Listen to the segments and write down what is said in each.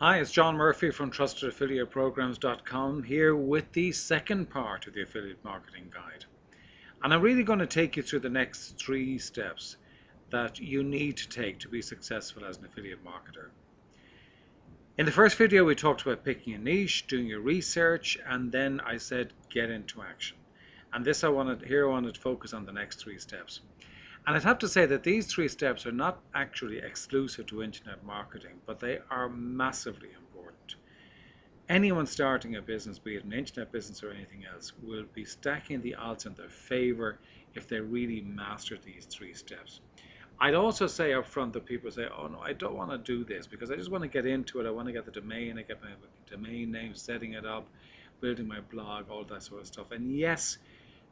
Hi, it's John Murphy from TrustedAffiliatePrograms.com here with the second part of the Affiliate Marketing Guide. And I'm really going to take you through the next 3 steps that you need to take to be successful as an affiliate marketer. In the first video, we talked about picking a niche, doing your research, and then I said get into action. And I wanted to focus on the next 3 steps. And I'd have to say that these 3 steps are not actually exclusive to internet marketing, but they are massively important. Anyone starting a business, be it an internet business or anything else, will be stacking the odds in their favor if they really master these 3 steps. I'd also say up front that people say, oh no, I don't want to do this because I just want to get into it. I want to get the domain, I get my domain name, setting it up, building my blog, all that sort of stuff. And yes,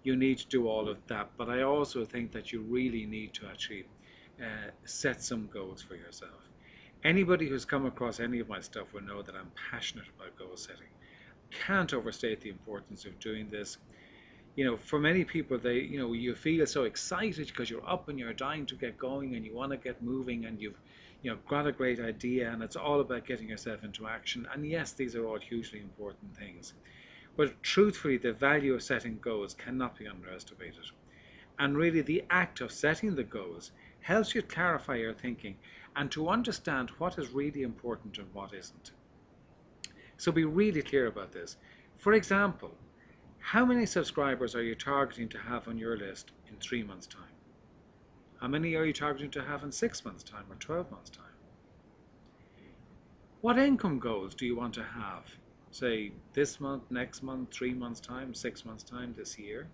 you need to do all of that, but I also think that you really need to actually set some goals for yourself. Anybody who's come across any of my stuff will know that I'm passionate about goal setting. Can't overstate the importance of doing this. For many people, you feel so excited because you're up and you're dying to get going and you want to get moving and you've got a great idea, and it's all about getting yourself into action. And yes, these are all hugely important things. But truthfully, the value of setting goals cannot be underestimated. And really, the act of setting the goals helps you clarify your thinking and to understand what is really important and what isn't. So be really clear about this. For example, how many subscribers are you targeting to have on your list in 3 months' time? How many are you targeting to have in 6 months' time or 12 months' time? What income goals do you want to have? Say this month, next month, 3 months' time, 6 months' time, this year?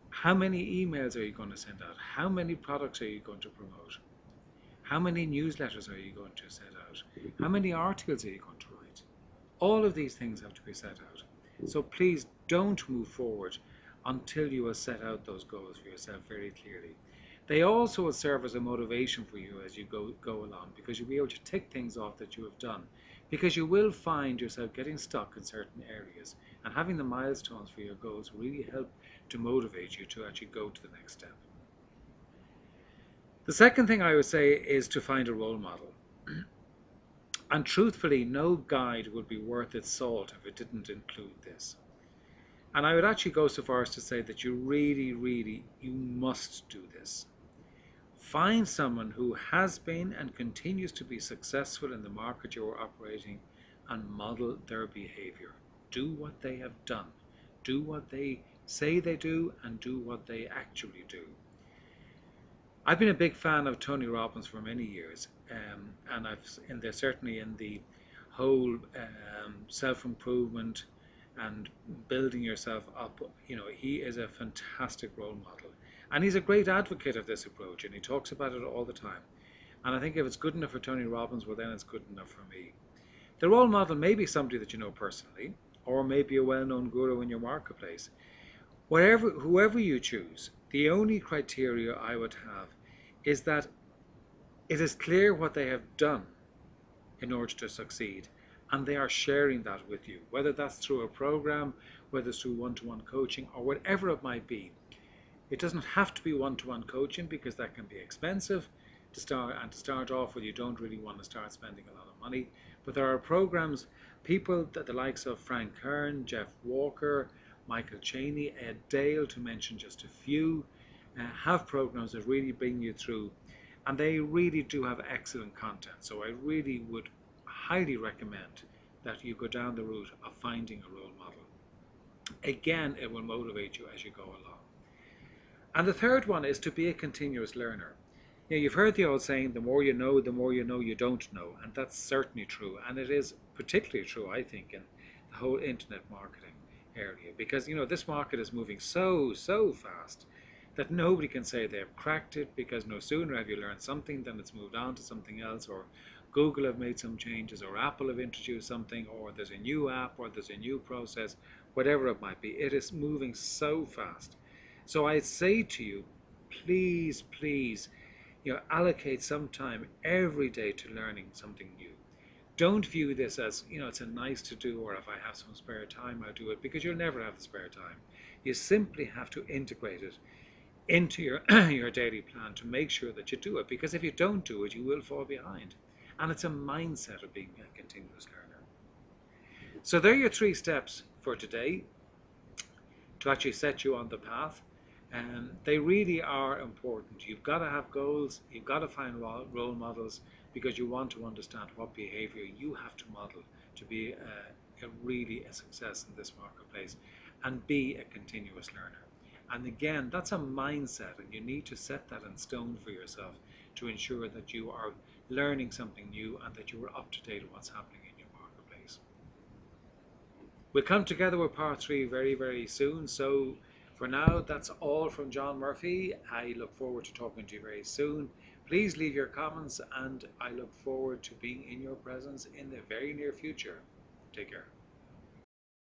How many emails are you going to send out? How many products are you going to promote? How many newsletters are you going to set out? How many articles are you going to write? All of these things have to be set out. So please don't move forward until you have set out those goals for yourself very clearly. They also will serve as a motivation for you as you go along, because you'll be able to tick things off that you have done, because you will find yourself getting stuck in certain areas, and having the milestones for your goals will really help to motivate you to actually go to the next step. The second thing I would say is to find a role model. And truthfully, no guide would be worth its salt if it didn't include this. And I would actually go so far as to say that you must do this. Find someone who has been and continues to be successful in the market you are operating and model their behavior. Do what they have done. Do what they say they do and do what they actually do. I've been a big fan of Tony Robbins for many years, and certainly in the whole self-improvement and building yourself up. He is a fantastic role model, and he's a great advocate of this approach, and he talks about it all the time. And I think if it's good enough for Tony Robbins, well, then it's good enough for me. The role model may be somebody that you know personally, or maybe a well-known guru in your marketplace. Whoever you choose, the only criteria I would have is that it is clear what they have done in order to succeed, and they are sharing that with you, whether that's through a program, whether it's through one-to-one coaching, or whatever it might be. It doesn't have to be one-to-one coaching, because that can be expensive to start off with. You don't really want to start spending a lot of money, but there are programs, people that the likes of Frank Kern, Jeff Walker, Michael Cheney, Ed Dale, to mention just a few, have programs that really bring you through, and they really do have excellent content. So I really would highly recommend that you go down the route of finding a role model. Again, it will motivate you as you go along. And the third one is to be a continuous learner. You've heard the old saying, the more you know you don't know, and that's certainly true, and it is particularly true, I think, in the whole internet marketing area, because this market is moving so fast that nobody can say they've cracked it, because no sooner have you learned something than it's moved on to something else, or Google have made some changes, or Apple have introduced something, or there's a new app, or there's a new process, whatever it might be. It is moving so fast. So I say to you, please, allocate some time every day to learning something new. Don't view this as, it's a nice to do, or if I have some spare time, I'll do it, because you'll never have the spare time. You simply have to integrate it into your your daily plan to make sure that you do it, because if you don't do it you will fall behind, and it's a mindset of being a continuous learner. So there are your 3 steps for today to actually set you on the path, and they really are important. You've got to have goals, you've got to find role models, because you want to understand what behavior you have to model to be really a success in this marketplace and be a continuous learner. And again, that's a mindset, and you need to set that in stone for yourself to ensure that you are learning something new and that you are up to date with what's happening in your marketplace. We'll come together with part 3 very, very soon. So for now, that's all from John Murphy. I look forward to talking to you very soon. Please leave your comments, and I look forward to being in your presence in the very near future. Take care.